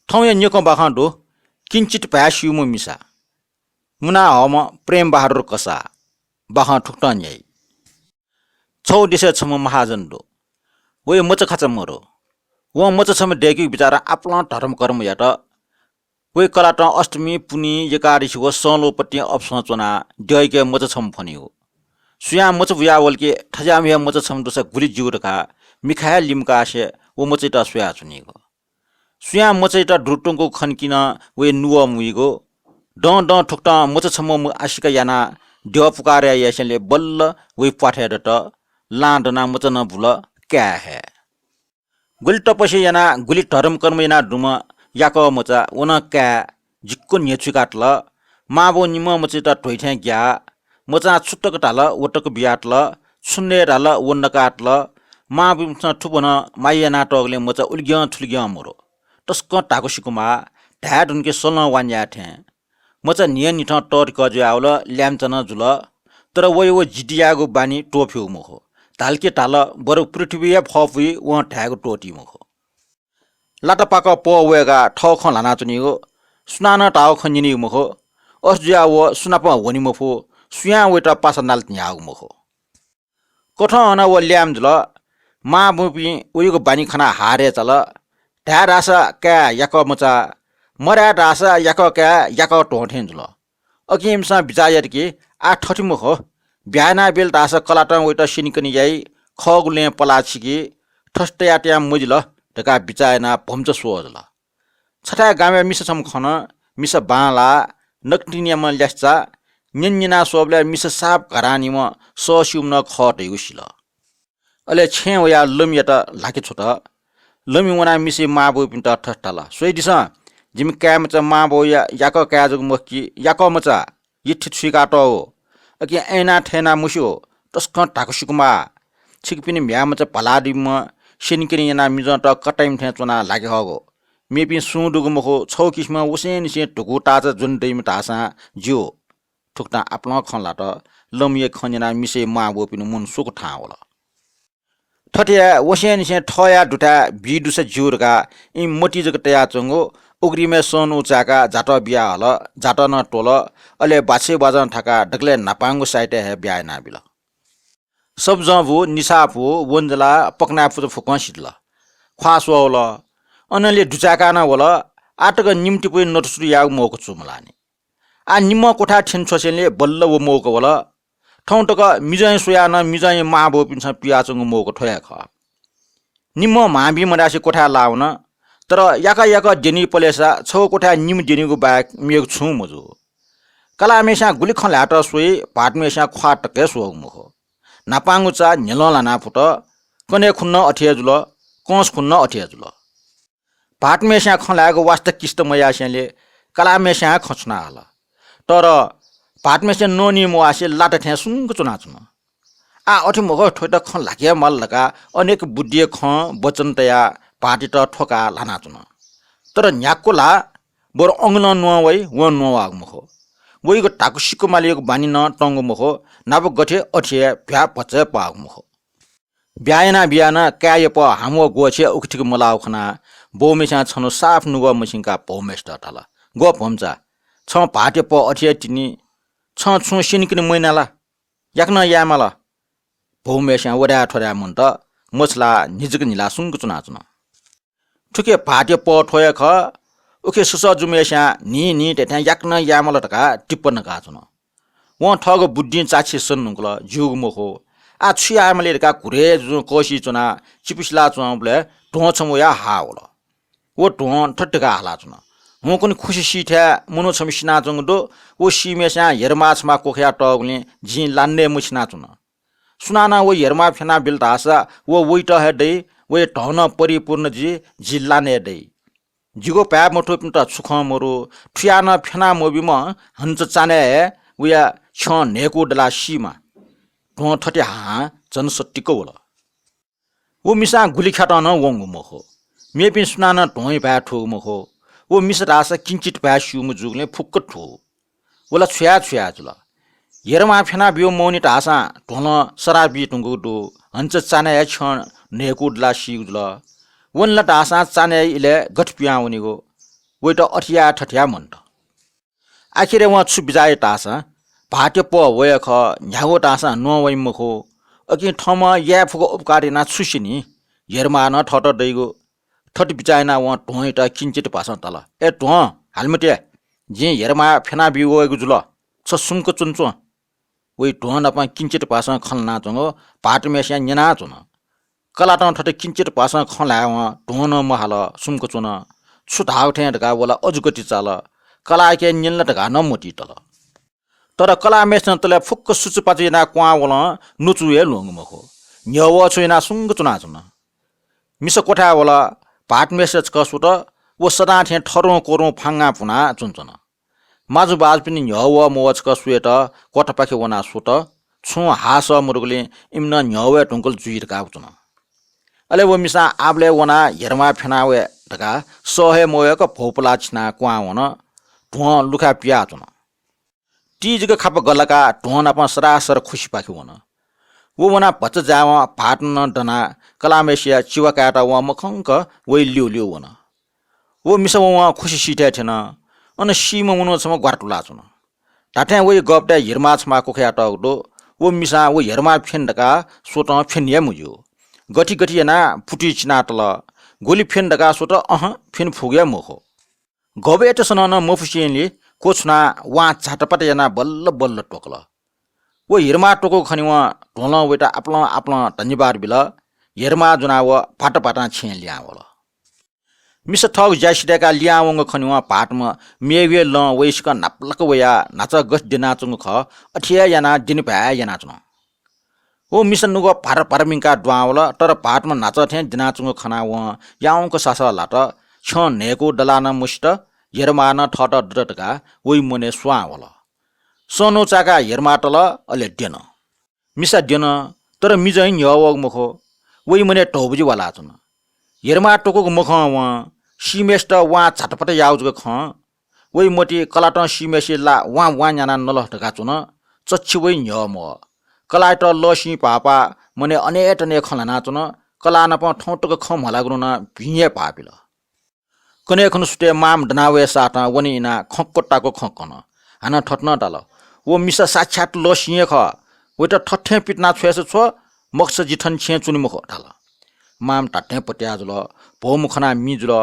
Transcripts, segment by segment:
ठौया न्यको बाखांडो किंचित प्यासिउमो मिसा मुना हम प्रेम बहादुर कसा बाखा ठुक्टा न्याय छौ दिसे छम महाजन दो वे मच खाचा मरो वो मच छम डेकी बिचारा आपला धर्म कर्म यात वे कलाट अष्टमी पुनी एकादशी व सलोपट्टि अप्सन चुना डयके मच छम फनी हो सुया मच बुयावल के ठजाम या मच छम दोसा गुली जिउरका मिखाया लिमका से वो मचैटा सुया चुनिगो सुया मचैटा ढुटुङको खन्किन वे नुवा मुइगो ड ठुक्टा मच छम आशिका याना देव पुकारे यासले बल्ल वे पाठेर त लाडना मच न भुल क्या है गुली टपसे याना गुली धर्म कर्म याना डुम याको मचा वन क्या जिक्को नेचुकाटल माबो निम मचैटा टोइठे ग्या मचा छुट्टक टाल वटक बियाटल छुन्ने राल वन्नकाटल माबो ठुपन माया नाटकले मचा उल्ग्या ठुल्ग्या मरो तस्क टाकोसिकुमा ढा ढुनके सल वान्या थे मचा निय निठ टर कजु आउल ल्याम्चन जुल तर वो जिटियागो बानी टोफ्यौ मुखो तालके टाल बरु पृथ्वी फफुई व ढागो टोटी मुखो लाटा पाक पवेगा ठ ख लाना चुनिगो सुनाना टाउ खनिनि मुखो अस्जुया वो सुनाप वनि मुफो सुया वेटा पासा नाल न्याउ मुखो कोठना वो ल्याम जुल मा बुपि उइगो बानी खाना हारे चल ढा रासा क्या याक मचा मरा रासा याक क्या याक टोठेन जुल अकिमसा बिचायर के आ ठठी मुखो ब्याना बेल दासा कलाटा वेटा सिनिकनि याई खगुले पलाछिकी ठस्टयाट्या मुजिल ढका बिचायना भम्च सोजल छटा गामे मिस छम खन मिस बाला नक्टिनियम ल्यास्चा निन्निना सोबले मिस साप घरानीम ससिउम न खट युसिल अले छे वया लमियाटा लाके छोट लमि वना मिसे माबो पिन्ट ठस्टला सोइदिस जिम क्यामच माबो याक क्याजुग मक्की याक मचा यिठि छुइकाटो अकि ऐना ठेना मुस्यो तस्क टाकुसिकुमा छिकपिनि म्यामच पलादिम सेनिकिनि याना मिजट कटाइम ठे चुना लागे हगो मेपि सुडुगु मखो छौ किस्म उसेन से टुकु टाच जुन दैम टासा जियो ठुक्टा आपन खनलाट लमिए खनिना मिसे माबो पिनु मुन सुक ठावल ठटिया वसेन से ठया दुटा बिदुस जिउरका इ मोटी जगतया चंगो उग्रीमे सन उचाका जाट बिया हल जाट न टोल अले बाछे बाजन ठाका डकले नापांगो साइटे है बिया ना बिल सब जबु निसापु वन्जला पकनापु फुकसितल ख्वासवल अनले दुचाका न वल आटक निम्ति पुइ नटसु याउ मोक चुमलानी आ निम कोठा ठेन छोसेले बल्ल व मोक वल ठौटक मिजय सोयान मिजय माबो पिन्छ पियाचंग मोक ठया ख निम माबी मरासे कोठा लाउन तर याका याका जेनी पलेसा छौ कोठा निम जेनीगो बाक मेग छु मजु कलामेसा गुली खलाट सोई पाटमेसा ख्वा टके सोग मुखो नापांगुचा नेलला ना फुट कने खुन्न अठियाजुल कस खुन्न अठियाजुल पाटमेसा खलागो वास्ता किस्त मयासेले कलामेसा खचना हला तर पाटमेसा नोनी मोआसे लाटा ठ्या सुंग चुना चुना आ अठि मगो ठोट ख लागे मल लगा अनेक बुद्धिए ख वचन तया पाटी त ठोका लाना चुना तर न्याकोला बोर अंगन नुवै व नुवाग मुखो वइगो टाकुसिको मालिएको बानी न टंगो मुखो नाब गठे अठिए भ्या पचे पाग मुखो ब्यायना बियाना काय प हामो गोछे उखटिको मलाउ खना बोमेसा छनो साफ नुगो मसिनका पोमेस्ट टाला गो भम्चा छ पाटे प अठिए तिनी छ छु सिनिकिन मैनाला याक्न यामाला भौमेसा वडा ठोरा मन त मछला निजक निला सुंग चुना चुना ठुके पाटे प ठोय ख उखे सुस जुमेसा नि तेथा याक्न यामल टका टिप्पन का चुना व ठग बुद्धि चाछि सन नुकल जुग मोखो आ छिया आमले का कुरे जु कोसी चुना चिपिसला चुनाबले ढोछम या हावल वो ढोन ठटका हाला चुना म कुन खुशी सिठ्या मुनो छमिसना जंगदो वो सिमेसा हेरमाछमा कोख्या टगले जि लान्ने मुछना चुना सुनाना वो हेरमा फेना बिलदासा वो वइट हेदै वे ढौन परिपूर्ण जिल्ला ने दै जिगो प्या मठो पिन्ट सुख मरो ठियान फेना मोबिम हन्छ चाने उया छ नेको डला सीमा ढो ठटे हा जनसट्टिको वला वो मिसा गुली खाटा न वंगु मखो मेपि सुनाना ढोइ भा ठो मखो वो मिस रासा किंचित भा सिउमु जुगले फुक्क ठो वला छुया जुल हेरमा फेना बियो मौनी टासा ढोन सराबी टुंगु दो हन्छ चाने छ नेको डला सीउला वनला टासा चाने इले गठ पियाउनीगो वेट अठिया ठठिया मन्ट आखिर वहाँ छु बिजाए टासा भाट्य प वय ख न्यागो टासा नो वै मखो अकि ठमा या फुको उपकारी ना छुसिनी हेरमा न ठट दैगो ठट बिचाइना वहाँ टोइटा किञ्चित पासा तल ए टो हालमटे जे हेरमा फेना बिवगु जुल छ सुमको चुन्चो वै टो नपा किञ्चित पासा खलना चंगो पाटमेस्या न्यना चुन कलाटा ठट किञ्चित पासा खला वहाँ टो न महाल सुमको चुन छुधाउ ठे ढका बोला अजुगति चाल कला के निल्न ढका न मोटी तल तर कला मेस्न तले फुक्क सुचु पाचिना क्वा बोला नुचुए लोंग मखो न्यव छुइना सुंग चुना चुन मिस कोठा बोला पाट मेसेज कसुट वो सदा ठे ठरो कोरो फांगा पुना चुनचुन माजु बाज पनि न्यव मोच कसुएट कोठा पाखे वना सुट छु हास मुरुगले इम्न न्यव टुंकल जुइर का चुन अले वो मिसा आबले वना हेरमा फेनावे ढका सहे मोयक भोपला छिना क्वा वन ढुवा लुखा पिया चुन तीजको खाप गलका ढुवन अपन सरासर खुसी पाखी वन वो वना भच जाव भाट्न डना कलामेसिया चिवा काटा व मखंक वै लिउ लिउ वन वो मिस व खुसी सिटे थिएन अन सीम मुनो सम ग्वारटुला चुन टाटे वै गपडा हिरमा छमा कोख्या टगडो वो मिसा वो हेरमा फेन्डका सोट फेनिया मुजु गठी गठी ना फुटी चिनाटल गोली फेन्डका सोट फेन फुग्या मोखो गबेट सन न मफुसियनले कोछना वा झाटपट याना बल्ल बल्ल टोकल वो हिरमा टोको खनि वा ढोल वेटा आपला आपला धन्यवाद बिल हेरमा जुना व फाट पाटा छे ल्यावल मिस ठग जासिडेका ल्यावंग खनि वा पाटमा मेवे ल वैसक नाप्लक वया नाच गस दिना चंग ख अठिया याना दिन भा याना चुन ओ मिस नुगो पार पारमिंका द्वावल तर पाटमा नाच थे दिना चंग खना व याउंक सासा लाट छ नेको डलाना मुष्ट हेरमान ठट डटका वै मने स्वावल सोनो चाका हेरमाटल अले डेन मिसा डेन तर मिजै न्यवग मखो वै मने टौबजी वाला चुन हेरमा टोको मख व सिमेस्ट वा झटपट याउजको ख वै मोटी कलाट सिमेसी ला वा वा याना नल ढका चुन चच्छि वै न्यम कलाट लसी पापा मने अनेट ने खलाना चुन कला नप ठौटको खम होला गुन भिये पापिल कने खन सुटे माम डनावे साटा वनिना खक्कोटाको खक्कन हाना ठट्न डाल वो मिसा साक्षात लसिए ख वेट ठठ्ठे पिटना छेस छ मक्स जिठन छे चुनि मुख डाल माम टाटे पट्याजुल भोमुखना मिजुल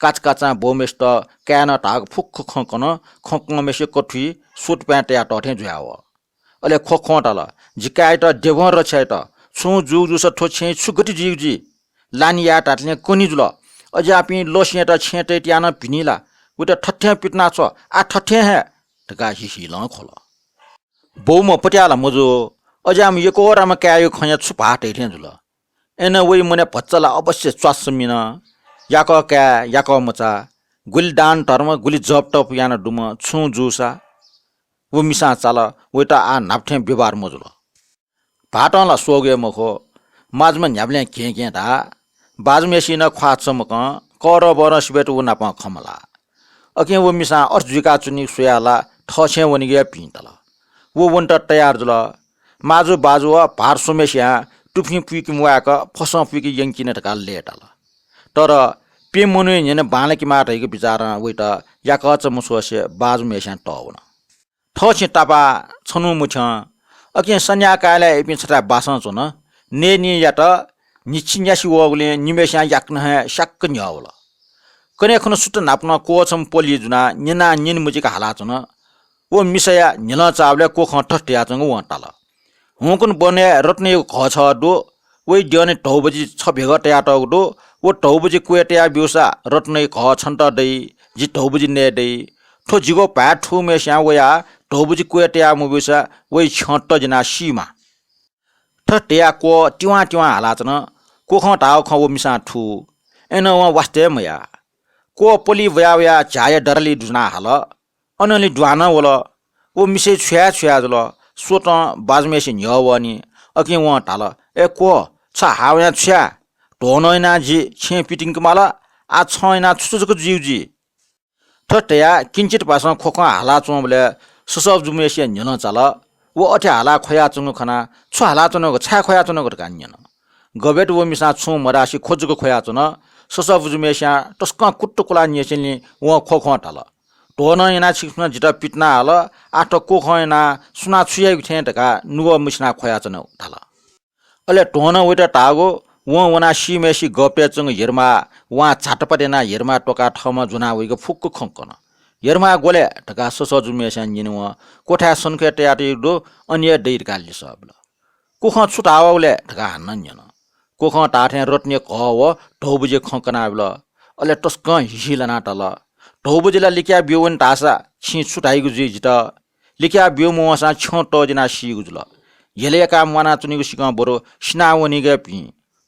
काचकाचा बोमेस्ट क्यान टाग फुक्ख खक्कन खक्कन मेसे कठुई सुट प्याट या टठे जुयाव अले खक्ख डाल जिकाइत देवर रछाइत छु जु जुस ठो छे छुगटी जिउजी लानिया टाटले कोनी जुल अजापि लोसिएट छेटे ट्यान पिनिला उटा ठठ्ठे पिटना छ आ ठठ्ठे हे ढका हिहि ल खोल बौम पट्याला मजो अजाम यको राम क्यायो खया छुपाटे थे जुल एन वै मने भच्चला अवश्य च्वासमिन याक क्या याक मचा गुली डान टर्म गुली जप टप यान डुम छु जुसा वो मिसा चाल वेटा आ नाप्ठे व्यवहार मजुल भाटला सोगे मखो माजमा न्याब्ले के दा बाजमेसी न ख्वा चमक कर बर सिबेट उ नाप खमला अके वो मिसा अर्जुका चुनी सुयाला ठछे वनिगे पिन्तल वो वन्ट तयार जुल माजु बाजु भार सोमेसिया टुफी पुकी मुआक फस पुकी यंकिने ढका लेटल तर पे मनु ने बालकी माटैको विचार वेट याक चमुसोसे बाजु मेसिया टवन ठछे टापा छनु मुछ अके सन्या काले एपि छटा बासन चुन ने नि यात निचिन्यासी वगले निमेस्या याक्न है शक्क न्यावल कने खन सुट नाप्न कोछम पोली जुना निना निन मुजिका हाला चुन वो मिसया निल चावले को ख ठट्या चंग वटाल हुकुन बने रत्ने ख छ दो वै दिने टौबजी छ भेगटया टगडो वो टौबजी कुएटया बिउसा रत्ने ख छन्त दै जि टौबजी ने दै ठो जिगो पा ठु मेस्या वया टौबजी कुएटया मुबिसा वै छट जना सीमा ठट्या को टिवा टिवा हाला चन को ख टाउ ख वो मिसा ठु एन व वास्ते मया को पोली वया वया चाय डरली दुना हाल अनली द्वाना वल वो मिसे छ्या छ्या जल सोट बाजमेसे न्यवनी अकि व टाल ए को छ हावया छ्या ढोनैना जी छे पिटिङ कमाला आ छैना छुचुको जिउजी ठट्या किंचित पास खोख हाला चोबले ससब जुमेसे न्यन चाल वो अठे हाला खया चंग खना छ हाला चनको छा खया चनको कान्यन गबेट वो मिसा छु मरासी खोजको खया चन ससबुजुमेस्या टस्क कुट्टुकुला नियसेनि व खोखो टल टोन इना छिक्न जिटा पिटना हल आटो कोखो इना सुना छुयाइ थे टका नुव मिसना खोया चन टल अले टोन वेटा टागो वना सिमेसी गपे चंग हेरमा वा छाटपटेना हेरमा टोका ठमा जुना वेको फुक्क खंकन हेरमा गोले टका ससजुमेस्या निनु कोठा सनखे ट्याटी दो अन्य दैर गाली सबल कोख छुटावले टका हन्न कोख टाठे रोट्ने कव ढौबुजे खंकनाबल अले टस्क हिसिलना टल ढौबुजेला लिक्या बिउन टासा छि छुटाइगु जित लिक्या बिउ मोसा छोटो जिना सिगुजुल हेलेका मना चुनिगु सिक बरो सिनावनिगे पि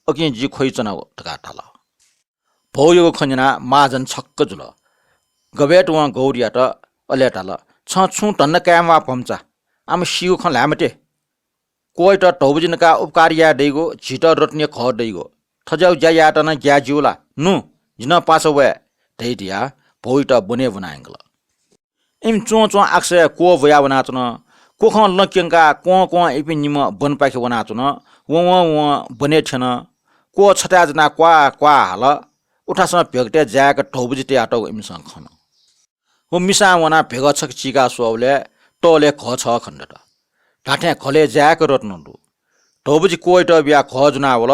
अकि जि खोइचन टका टल भौयो खञ्जना माजन छक्क जुल गबेट व गौरिया त अले टल छ छु टन्न क्यामा पम्चा आम सिगु ख लामटे कोइ त ढौबुजिनका उपकारिया दैगो झिट रोट्ने ख दैगो थजाउ ज्या त न ग्या जिउला नु जिन पास वे दैदिया भौइ त बने बनाइंगल इम चो आक्से को भया बनाचन को ख लक्यंका को एपि निम बन पाखे बनाचन व बने छन को छटा जना क्वा हाल उठासँग भेगटे ज्याक ढौबुजिते आटो इमसँग खन हो मिसा वना भेग छक चिका सोले टोले ख छ खण्डट ढाठे खले ज्याक रत्नडु ढौबुजी कोइ त बिया ख जुना वल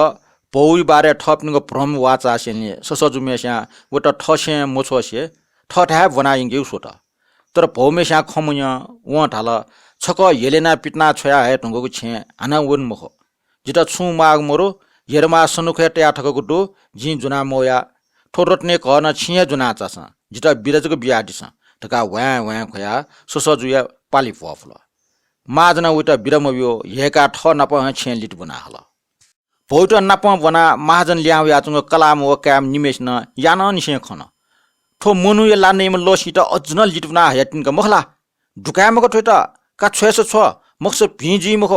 पौइ बारे ठप्नुको भ्रम वाचा सेनि ससजुमेस्या वट ठसे मोछोसे ठठा बनाइंगे सोट तर भौमेस्या खमुय व ढाल छक हेलेना पिटना छोया हे ढंगको छे हाना वन मख जिता छु माग मोरो हेरमा सनुखे ट्या ठकको दु जि जुना मोया ठोरटने कहन छिए जुना चास जिता बिरजको बिया दिस टका वा खया ससजुया पाली फफल माजना उटा बिरमबियो हेका ठ नप छे लिट बना हल भौट नप बना महाजन ल्याउ याचुङ कलाम व काम निमेश न यान निसे खन ठो मनु या लानेम लोसी त अजनल लिट बना हेटिन क मखला ढुकामको ठोट का छेस छ मक्स भिजी मख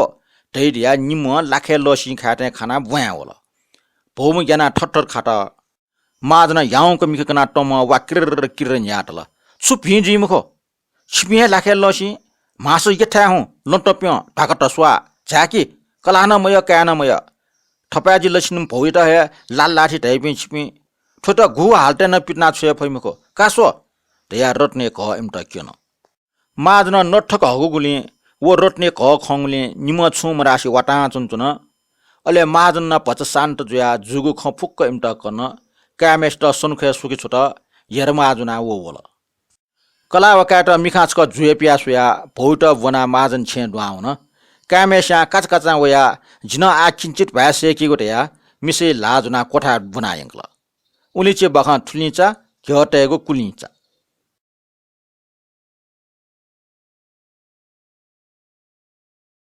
दैडिया निम लाखे लोसी खाटे खाना बुया होला भौम ज्ञाना ठट्टर खाट माजना याउको मिखकना टम वा किर न्याटल छु भिजी मख छिपिए लाखे लोसी मासु यठा हूँ लटप्य ढाकट स्वा झाकी कलानमय क्यानमय ठपाजी लसिन भौइट हे लाल लाठी ढाइपि छिपि ठोट घु हाल्टे न पिटना छुए फैमको कासो दया रट्ने क एमटा केन माजन नठक हगु गुली वो रट्ने क खङले निम छुम राशि वाटा चुनचुन अले माजन न पच शान्त जुया जुगु ख फुक्क एमटा कन क्यामेस्ट सुनखे सुकी छोट हेरमा जुना वो वल कला वकाट मिखाचक जुए पियासुया भौट वना माजन छे दुआउन कामेस्या काचकाचा वया जिन आ किंचित भासे कि गोटेया मिसे लाजुना कोठा बनायंगल उलिचे बखा ठुलिचा घटेको कुलिचा